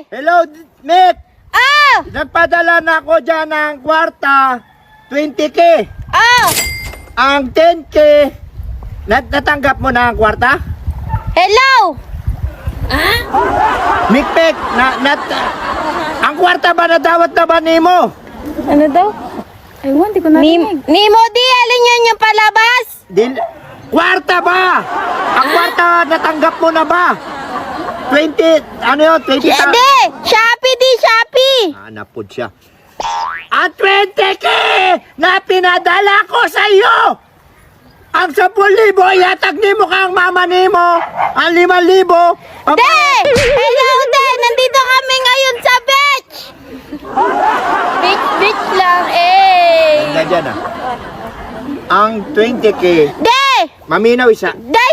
Hello, Mick! Oh! Nagpadala na ako dyan ng kwarta, 20K. Oh! Ang 10K, natanggap mo na ang kwarta? Hello! Mikpek, ang kwarta ba nadawat na ba nimo? Ano daw? Ewan, di ko narinig. Nimo di, alin yun yung palabas? Kwarta ba? Ang kwarta natanggap mo na ba? 20, ano yun? 20 Hindi! Shopee di, Shopee! Napod siya. Ang 20K na pinadala ko sa iyo! Ang 10,000, yatag ni mo kang mama ni mo. Ang 5,000. De! Hello, De! Nandito kami ngayon sa beach! Beach lang, eh! Ganda dyan ah. Ang 20K, De! maminaw isa. De!